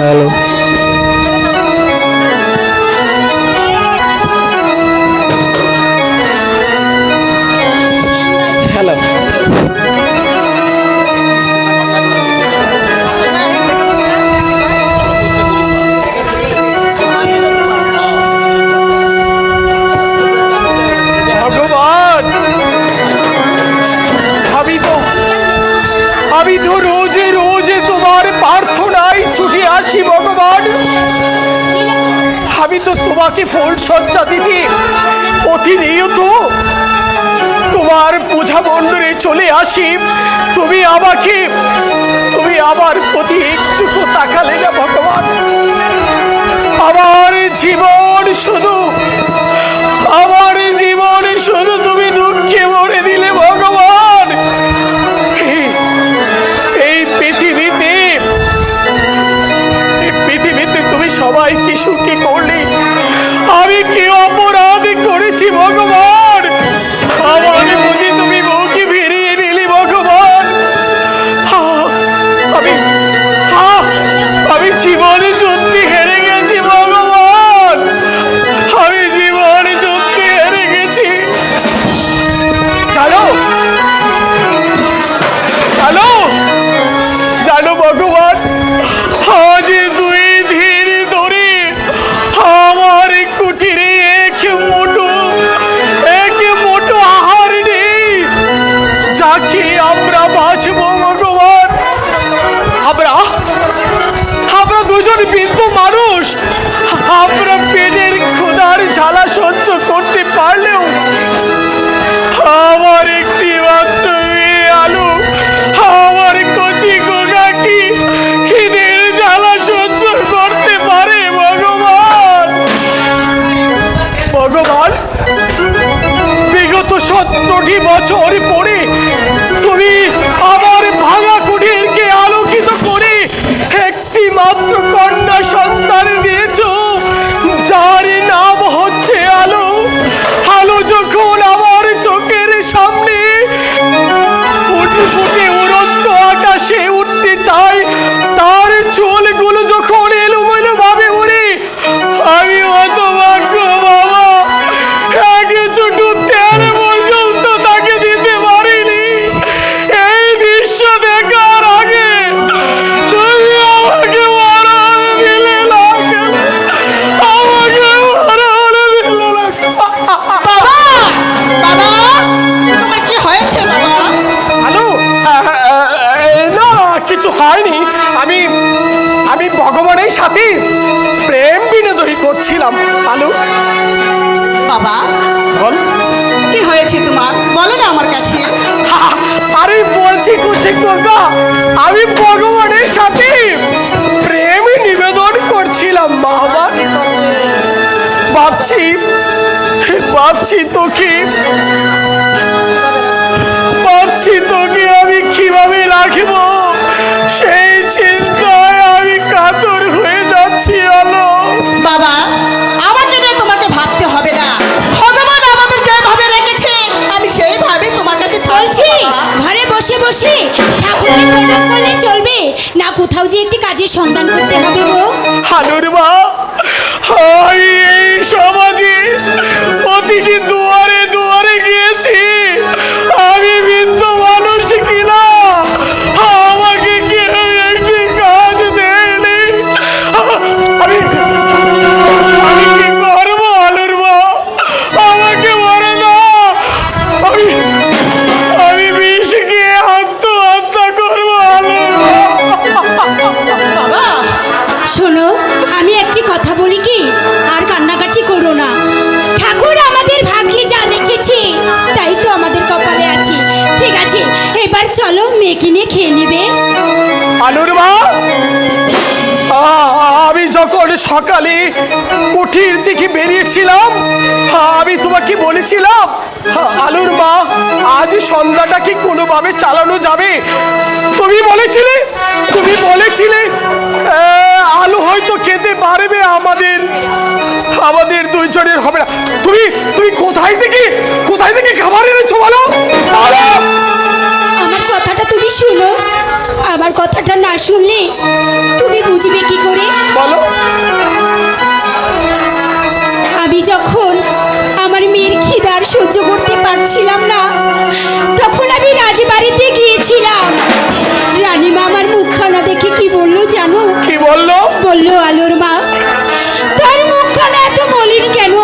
Hello hello ভগবান, আমি তো রোজে রোজে তোমার প্রার্থনায় ছুটে আসি ভগবান। আমি তো তোমাকে ফুল সজ্জা দিতে প্রতিনিয়ত তোমার পূজা মণ্ডপে চলে আসি। তুমি আমার প্রতি একটুকু তাকালে না ভগবান। আমার জীবন শুধু তুমি দুঃখে ভরে দিলে ভগবান। এই পৃথিবীতে তুমি সবাইকে সুখী করলে, আমি কি অপরাধ করেছি ভগবান? আমার প্রতি তুমি মুখে ফিরিয়ে নিলি ভগবান। আমি জীবনে যুদ্ধে হেরে গেছি ভগবান। আমি জীবনে যুদ্ধে হেরে গেছি। জানো ভগবান, আজ 2 দিন ধরে আমার কুটিরে এক মুঠো আহার নেই। যাকে আমরা বাঁচবো ভগবান। আমরা দুজন বৃদ্ধ মানুষ, আমরা পেটের ক্ষুধার জ্বালা সহ্য করতে পারলেও আমার একটি মাত্র মেয়ে আলু, আমার কচি গোগা কি খিদের জ্বালা সহ্য করতে পারে ভগবান? বিগত 17টি বছর পরে তুমি আমার ভাঙা কুটিরকে আলোকিত করে একটি মাত্র কন্যা সন্তান দিয়েছো, যার নাম হচ্ছে আলো। আলো যখন আমার চোখের সামনে ফুটে ফুটে উড়ন্ত আকাশে উঠতে চায়, তার চুলগুলো যখন এলোমেলো ভাবে উড়ে, আমি হতভাগ্য বাবা, কিছুটু তেল পর্যন্ত তাকে দিতে পারিনি। এই দৃশ্য দেখার আগে তুমি আমাকে মরণ দিলে না কেন? আমাকে মরণ দিলে না কেন? বাবা, বাবা, তোমার কি হয়েছে বাবা? হ্যালো, না কিছু হয়নি। আমি ভগবানের সাথে প্রেম বিনোদন করছিলাম। আলু বাবা, বল, কি হয়েছে তোমার? বলো না আমার কাছে। আরে বলছি কুচি কোকা, আমি ভগবানের সাথে প্রেম নিবেদন করছিলাম বাবা। ভাবছি তোকে আমি কিভাবে রাখবো, সেই চিন্তায় আমি কাতর হয়ে যাচ্ছি। আলো বাবা, আমাকে নিয়ে তোমাকে ভাবতে হবে না। ভগবান আমাদের যেভাবে রেখেছে আমি সেইভাবে তোমার কাছে বলছি বাবা। ঘরে বসে বসে ঠাকুরকে প্রণাম করলে চলবে না, কোথাও যে একটি কাজের সন্ধান করতে হবে গো? আলুর মা, এই সমাজে প্রতিটি দুয়ারে দুয়ারে গিয়েছি। আমি বৃদ্ধ মানুষ কিনা, আমাকে কেউ একটি কাজ দেয়নি। আমি কি করবো আলুর মা? আমাকে বলে না, আমি বিষ খেয়ে আত্মহত্যা করবো আলুর মা। বাবা, শোনো, আমি একটি কথা বলি কি, আর কান্নাকাটি করো না। ঠাকুর আমাদের ভাগ্যে যা লিখেছে তাই তো আমাদের কপালে আছে। ঠিক আছে, এবার চলো মেয়েকে নিয়ে খেয়ে নেবে। আলুর মা, আমি যখন সকালে কুঠির দিকে বেরিয়েছিলাম, আমি তোমাকে বলেছিলাম আলুর মা, আজ সন্ধ্যাটা কি কোনোভাবে চালানো যাবে? তুমি বলেছিলে আলু হয়তো খেতে পারবে, আমাদের দুইজনের হবে না। তুমি কোথায় থেকে খাবার এনেছো বলো? আমার কথাটা তুমি শুনো, আমার কথাটা না শুনলে তুমি বুঝবে কি করে সহ্য করতে পারছিলাম না, তখন আমি রাজবাড়িতে গিয়েছিলাম। রানীমা আমার মুখখানা দেখে কি বললো জানো? কি বললো? বললো, আলোর মা, তোর মুখখানা এত মলিন কেন?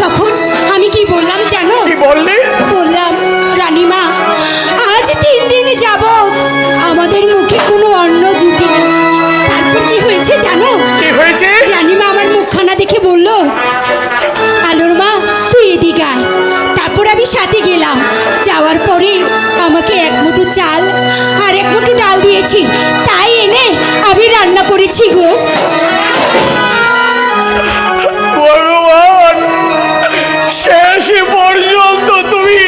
তখন আমি কি বললাম জানো? কি বললি? বললাম, রানীমা, আজ 3 দিন যাবৎ আমাদের মুখে কোনো অন্ন জুটে না। তারপর কি হয়েছে জানো? কি হয়েছে? রানীমা আমার মুখখানা দেখে বলল, আলোর মা, তুই এদিকে আয়। তারপর আমি সাথে গেলাম। যাওয়ার পরে আমাকে 1 মুঠো চাল আর 1 মুঠো ডাল দিয়েছি, তাই এনে আমি রান্না করেছি গো। ভগবান, শেষ পর্যন্ত তুমি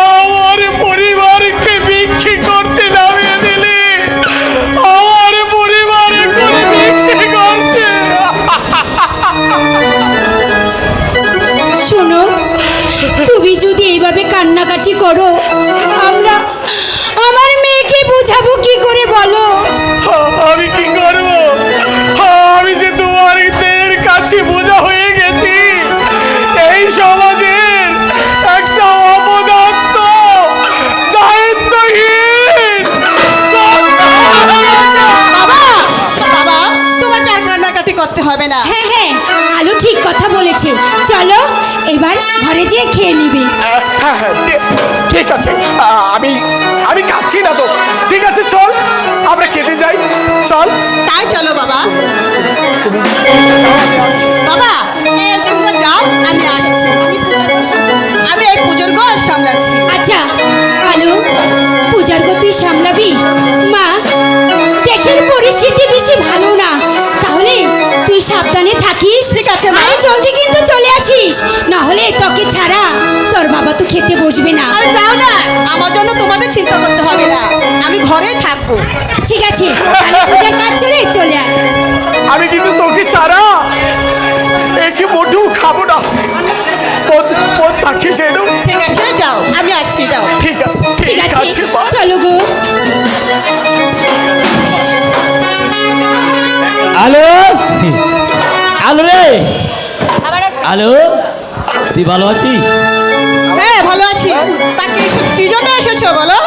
আমার পরিবারকে বিক্রি করতে নামিয়ে দিলে। আমার পরিবার এখন বিক্রি করছে। শোনো, তুমি যদি এইভাবে কান্নাকাটি করো, আমরা আমার মেয়েকে বোঝাবো কি করে বলো? আমি কি করব? আমি যে তোমাদের কাছে বোঝা হয়ে গেছি। এই সমাজের একটা অপদার্থ, দায়িত্বহীন। বাবা, বাবা, তোমাকে আর কান্নাকাটি করতে হবে না। হ্যাঁ হ্যাঁ, আলো ঠিক কথা বলেছে। চলো এবার ঘরে যেয়ে খেয়ে নিবে। হ্যাঁ হ্যাঁ, ঠিক আছে। আমি খাচ্ছি না তো। ঠিক আছে, চল আমরা খেতে যাই। চল। তাই চলো বাবা। বাবা, তোমরা যাও, আমি আসছি। আমি এই পুজোর ঘর সামলাচ্ছি। আচ্ছা আলো, পূজার গো তুই সামলাবি? মা, দেশের পরিস্থিতি বেশি ভালো না, তাহলে তুই সাবধানে থাকিস। ঠিক আছে মা। আর জলদি কিন্তু চলে আসিস, না হলে তোকে ছাড়া তোর বাবা তো খেতে বসবে না। আরে যাও না, আমার জন্য তোমাদের চিন্তা করতে হবে না, আমি ঘরেই থাকবো। ঠিক আছে, তাহলে পূজার কাজ চলে চলে আয়। আমি কিন্তু তোকে ছাড়া একে মোটেও খাবো না। পথ থাকি যেন। ঠিক আছে, যাও, আমি আসছি, যাও। ঠিক আছে, ঠিক আছে, মা। চলো গো। আলো, আলো রে, আলো, তুই ভালো আছিস? হ্যাঁ, ভালো আছি। তা কি জন্য এসেছো বলো?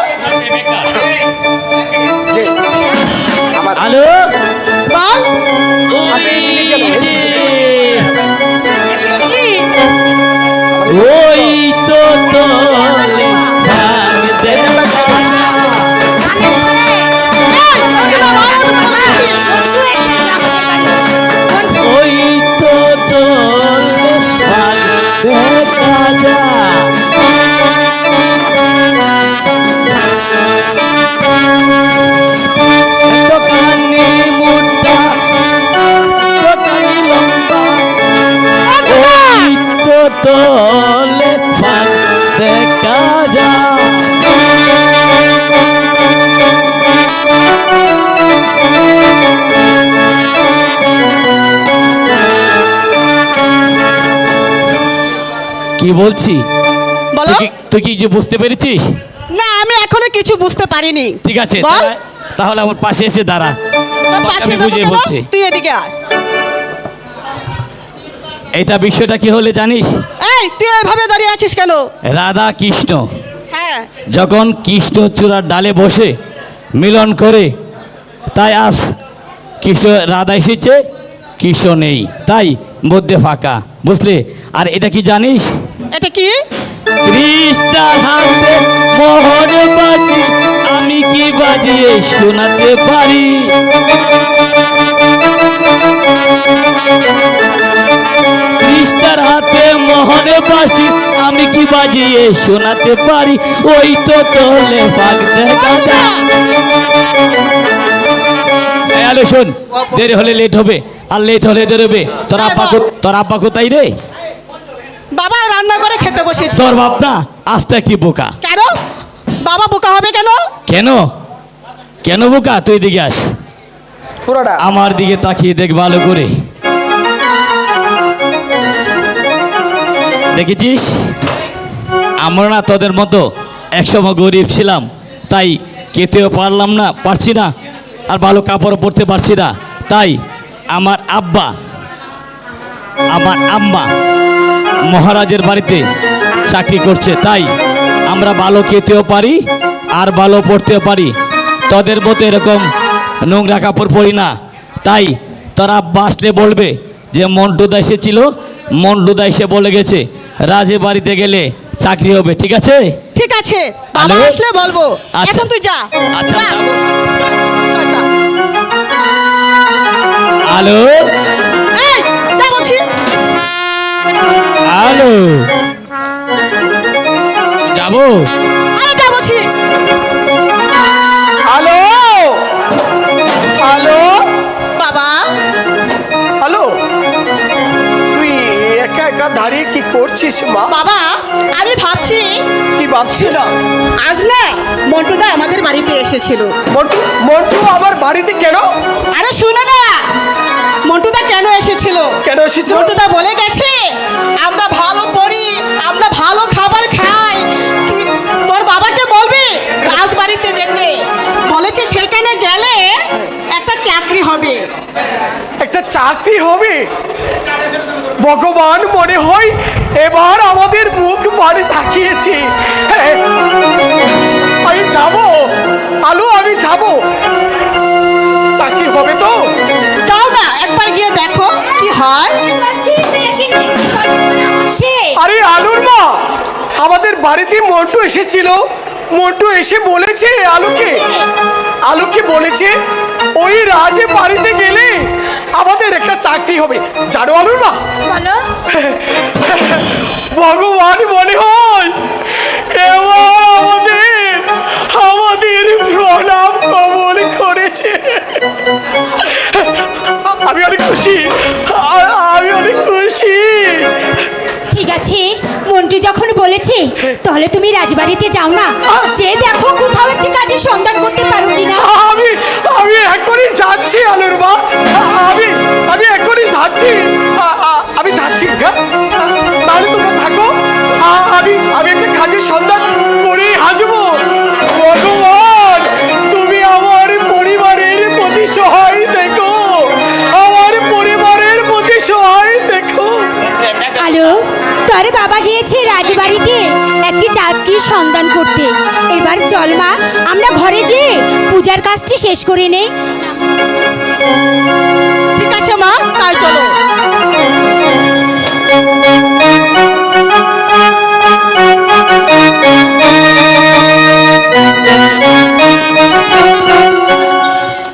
আলো, বল। কি? ওই তো তোলে ভাগ দেখা। এই, এবার বলো, বলছি। ওই তো তোলে ভাগ দেখা যা। দোকানে মোটা, দোকানে লম্বা, ওই তো তোলে ভাগ দেখা যা। কি বলছি? বলো। তুই কি যে বুঝতে পেরেছিস? না, আমি এখনো কিছু বুঝতে পারিনি। ঠিক আছে, বল। তাহলে আমার পাশে এসে দাঁড়া। তোর তোকে পাশে আমি যাবো বুঝিয়ে কেন? বলছি। তুই এদিকে আয়। এটা বিষয়টা কি হলে জানিস? এই, তুই এইভাবে দাঁড়িয়ে আছিস কেন? রাধা কৃষ্ণ হ্যাঁ, যখন কৃষ্ণচূড়ার ডালে বসে মিলন করে, তাই আজ কৃষ্ণ রাধা এসেছে, কৃষ্ণ নেই, তাই মধ্যে ফাঁকা, বুঝলে? আর এটা কি জানিস? এটা কি? কৃষ্ণার হাতে মোহন বাজি, আমি কি বাজিয়ে শোনাতে পারি? কৃষ্ণার হাতে মোহন বাসি, আমি কি বাজিয়ে শোনাতে পারি? ওই তো তোলে ফাঁক দেখা যায়। এই আলো শোন, দেরি হলে লেট হবে, আর লেট হলে দেরি হবে। তোর আব্বা কোথায় রে? বাবা রান্না করে খেতে বসেছি। তোর বাপ না আস্তে একটি বোকা। কেন? বাবা বোকা হবে কেন? কেন কেন বোকা? তুই দিকে আস, আমার দিকে তাকিয়ে দেখ ভালো করে। দেখেছিস, আমরা না তোদের মতো একসময় গরিব ছিলাম, তাই খেতেও পারছি না, আর ভালো কাপড় পরতে পারছি না। তাই আমার আব্বা, আমার আম্মা মহারাজের বাড়িতে চাকরি করছে, তাই আমরা ভালো খেতেও পারি আর ভালো পড়তেও পারি। তোদের মতো এরকম নোংরা কাপড় পরি না। তাই তারা বাসলে বলবে যে মন্টুদা এসেছিল, মন্টুদা এসে বলে গেছে রাজে বাড়িতে গেলে চাকরি হবে। ঠিক আছে? ঠিক আছে, বাবা হ্যালো? আসলে বলবো। আচ্ছা। এখন তুই যা। আচ্ছা, যা। যাবো। টাটা। হ্যালো এই, যা বলছি। হ্যালো, যাবো? আরে যা বলছি। হ্যালো হ্যালো বাবা, হ্যালো, তুই একা একা দাঁড়িয়ে কি করছিস মা? বাবা, আমি ভাবছি কি ভাবছিস? আজ না মন্টুদা আমাদের বাড়িতে এসেছিল। মন্টু মন্টু আমার বাড়িতে কেন আরে শুনে না, মন্টুদা কেন এসেছিল? কেন এসেছে? মন্টুদা বলে গেছে আমরা ভালো পড়ি, আমরা ভালো খাবার খাই। তোর বাবাকে বলবি রাজবাড়িতে যেতে। বলেছে সেখানে গেলে একটা চাকরি হবে। একটা চাকরি হবে? ভগবান, মনে হয় এবার আমাদের মুখ বাড়ি তাকিয়েছে। হ্যাঁ, আমি যাব আলু, আমি যাব। চাকরি হবে তো? যাও না, একবার গিয়ে দেখো কি হয়। আরে আলুর মা, আমাদের বাড়িতে মন্টু এসেছিল। মন্টু এসে বলেছে আলুকে বলেছে ওই রাজে বাড়িতে গেলে আমাদের একটা চাকরি হবে। জানো আলুর মা, বলো। ভগবান মনে হয় এবার আমাদের প্রণাম কবল করেছে। আমি অনেক খুশি, আমি অনেক খুশি। ঠিক আছে, মন্টু যখন বলেছে তাহলে তুমি রাজবাড়িতে যাও না, যে দেখো কোথাও একটি কাজের সন্ধান করতে পারো কিনা। আমি এখনই যাচ্ছি আলুর মা, আমি এখনই যাচ্ছি। আমি যাচ্ছি। হ্যাঁ, তাহলে তোমরা থাকো, আমি একটা কাজের সন্ধান করে আসবো। ভগবান, তুমি আমার পরিবারের প্রতি সহায় দেখো, আমার পরিবারের প্রতি সহায় দেখো। হ্যালো, তোর বাবা গিয়েছে রাজবাড়িতে একটি চাকরির সন্ধান করতে। এবার চল মা, আমরা ঘরে যেয়ে পূজার কাজটি শেষ করে নেই। ঠিক আছে মা, তাই চলো।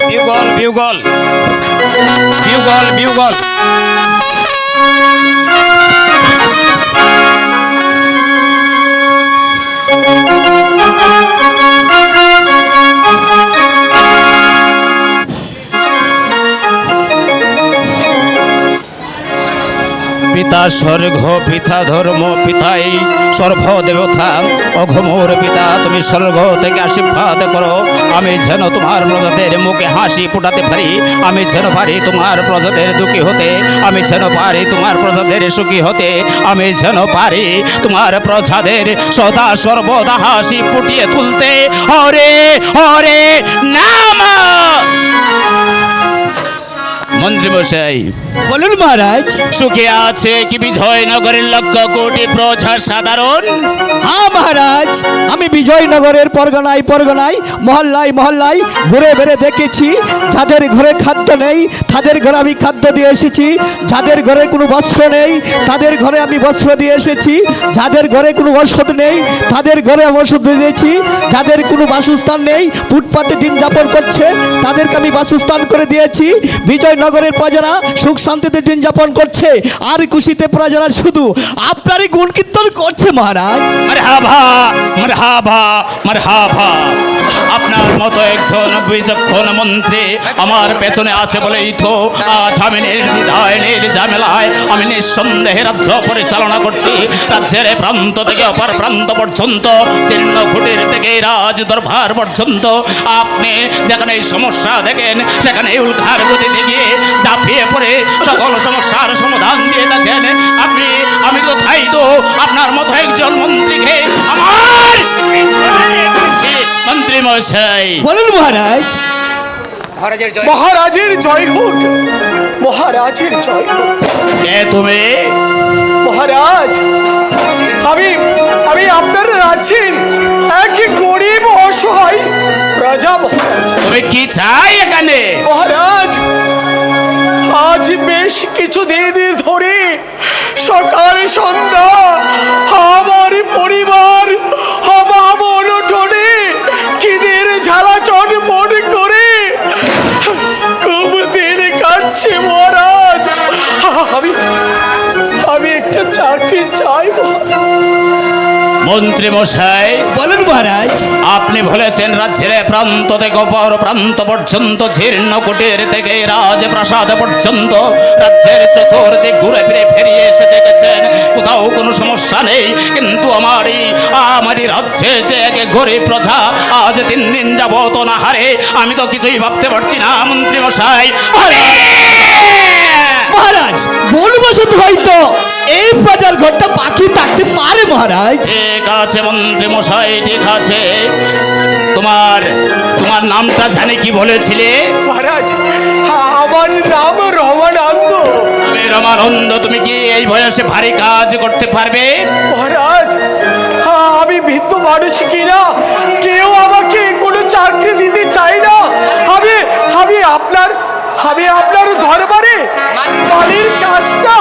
বিউগল বিউগল বিউগল বিউগল পিতা স্বর্গ, পিতা ধর্ম, পিতাই সর্বদেবতা। অঘমোর পিতা, তুমি স্বর্গ থেকে আশীর্বাদ করো, আমি যেন তোমার প্রজাদের মুখে হাসি ফোটাতে পারি, আমি যেন পারি তোমার প্রজাদের দুঃখী হতে, আমি যেন পারি তোমার প্রজাদের সুখী হতে, আমি যেন পারি তোমার প্রজাদের সদা সর্বদা হাসি ফুটিয়ে তুলতে। হরে হরে নাম। মন্ত্রী মশাই, বলুন মহারাজ। সুখে আছে কি বিজয়নগরের লক্ষ কোটি প্রজা সাধারণ? হ্যাঁ মহারাজ, আমি বিজয়নগরের পরগনায় পরগনায় মহল্লায় মহল্লায় ঘুরে বেড়ে দেখেছি যাদের ঘরে খাদ্য নেই তাদের ঘরে আমি খাদ্য দিয়ে এসেছি, যাদের ঘরে কোনো বস্ত্র নেই তাদের ঘরে আমি বস্ত্র দিয়ে এসেছি, যাদের ঘরে কোনো ওষুধ নেই তাদের ঘরে আমি ওষুধ দিয়েছি, যাদের কোনো বাসস্থান নেই ফুটপাতে দিন যাপন করছে তাদেরকে আমি বাসস্থান করে দিয়েছি। বিজয়নগরের প্রজারা সুখ শান্তিতে দিন যাপন করছে, আর খুশিতে প্রজারা শুধু আপনারই গুণ কীর্তন করছে মহারাজ। মারহাবা মারহাবা মারহাবা। আপনার মতো একজন বিচক্ষণ মন্ত্রী আমার পেছনে আছে বলেই তো আজ আমি নির্দ্বিধায় ঝামেলায় আমি নিঃসন্দেহে রাজ্য পরিচালনা করছি। রাজ্যের প্রান্ত থেকে অপর প্রান্ত পর্যন্ত, জীর্ণ কুটির থেকে রাজ দরবার পর্যন্ত আপনি যেখানে সমস্যা দেখেন সেখানে উল্কার গতিতে গিয়ে ঝাঁপিয়ে পড়ে সকল সমস্যার সমাধান দিয়ে থাকেন আপনি। আমি তো তাই তো আপনার মতো একজন মন্ত্রীকে আমার মন্ত্রী মশাই। বলুন মহারাজ। মহারাজের জয় হোক, মহারাজের জয় হোক। কে তুমি? মহারাজ, আমি আছেন এক গরিব অসহায় প্রজা মহারাজ। তুমি কি চাই এখানে? মহারাজ, আজ বেশ কিছুদিন ধরে সকাল সন্ধ্যা আমার পরিবার আমার উঠোনে খিদের ঝালাচন মন করে খুব দিন কাটছে মহারাজ। আমি একটা চাকরি চাই মন্ত্রী মশাই, বলুন মহারাজ। আপনি বলেছেন রাজ্যের প্রান্ত থেকে অপর প্রান্ত পর্যন্ত জীর্ণ কুটির থেকে রাজপ্রাসাদ পর্যন্ত রাজ্যের চতুর্দিক ঘুরে ফিরে ফিরিয়ে এসে দেখেছেন কোথাও কোনো সমস্যা নেই, কিন্তু আমারই রাজ্যে যে এক গরিব প্রজা আজ 3 দিন যাবত অনাহারে, আমি তো কিছুই ভাবতে পারছি না মন্ত্রী মশাই। মহারাজ, ভুলবশত হয়তো এই প্রজার ঘরটা বাকি থাকতে পারে মহারাজ। ঠিক আছে মন্ত্রী মশাই, ঠিক আছে। তোমার নামটা জানি কি বলেছিলে? মহারাজ, আমার নাম রমানন্দ। তুমি রমানন্দ, তুমি কি এই বয়সে ভারী কাজ করতে পারবে? মহারাজ, আমি বৃদ্ধ মানুষ কিনা কেউ আমাকে কোনো চাকরি দিতে চাই না। আমি আপনার দরবারে মালির কাজটা,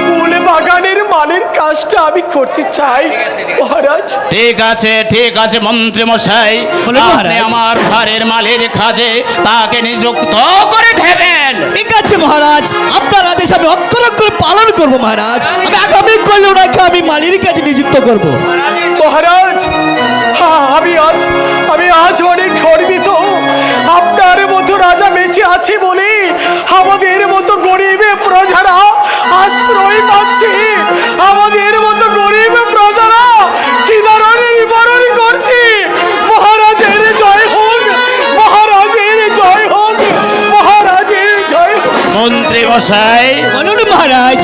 ফুল বাগানের মালির কাজটা আমি করতে চাই মহারাজ। ঠিক আছে মন্ত্রী মশাই, বলুন মহারাজ। আপনি আমার ঘরের মালির কাজে তাকে নিযুক্ত করে দেবেন। ঠিক আছে মহারাজ, আপনার আদেশ আমি অক্ষর অক্ষর পালন করবো মহারাজ। আমি আগামী করলে ওনাকে আমি মালির কাছে নিযুক্ত করব। মহারাজ, আমি আজ অনেক গর্বিত। আপনার মতো রাজা বেঁচে আছে বলে আমাদের মতো গরিব প্রজারা আশ্রয় পাচ্ছে। আমাদের মতো গরিব প্রজারা কিদারণে নিবারণ করছে। মহারাজের জয় হোক, মহারাজের জয় হোক, মহারাজের জয় হোক। মন্ত্রী মশাই, বলুন মহারাজ।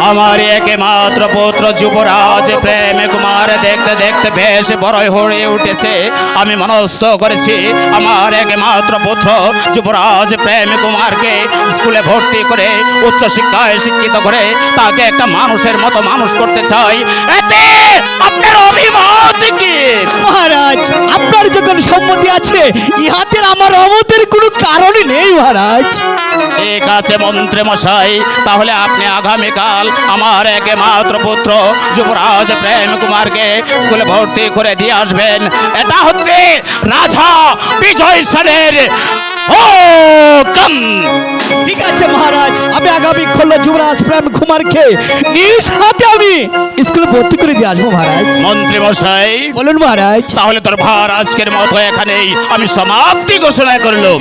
আমার একমাত্র পুত্র যুবরাজ প্রেম কুমার দেখতে দেখতে বেশ বড়ই হয়ে উঠেছে। আমি মনস্থ করেছি আমার একমাত্র পুত্র যুবরাজ প্রেম কুমারকে স্কুলে ভর্তি করে উচ্চ শিক্ষায় শিক্ষিত করে তাকে একটা মানুষের মতো মানুষ করতে চাই। এতে আপনার অভিমত কি? মহারাজ, আপনার যখন সম্মতি আছে ইহাতে আমার অমতের কোনো কারণই নেই মহারাজ। ঠিক আছে মন্ত্রী মশাই, তাহলে আপনি আগামীকাল আমার একমাত্র পুত্র যুবরাজ প্রেম কুমারকে স্কুলে ভর্তি করে দিয়ে আসবেন। এটা হচ্ছে রাজা বিজয় সেনের হুকুম। ঠিক আছে মহারাজ, আমি আগামী খোল্লা যুবরাজ প্রেম কুমারকে নিজ হাতে আমি স্কুলে ভর্তি করে দিয়ে আসবো মহারাজ। মন্ত্রী মশাই, বলুন মহারাজ। তাহলে তোর ভার আজকের মতো এখানেই আমি সমাপ্তি ঘোষণা করলাম।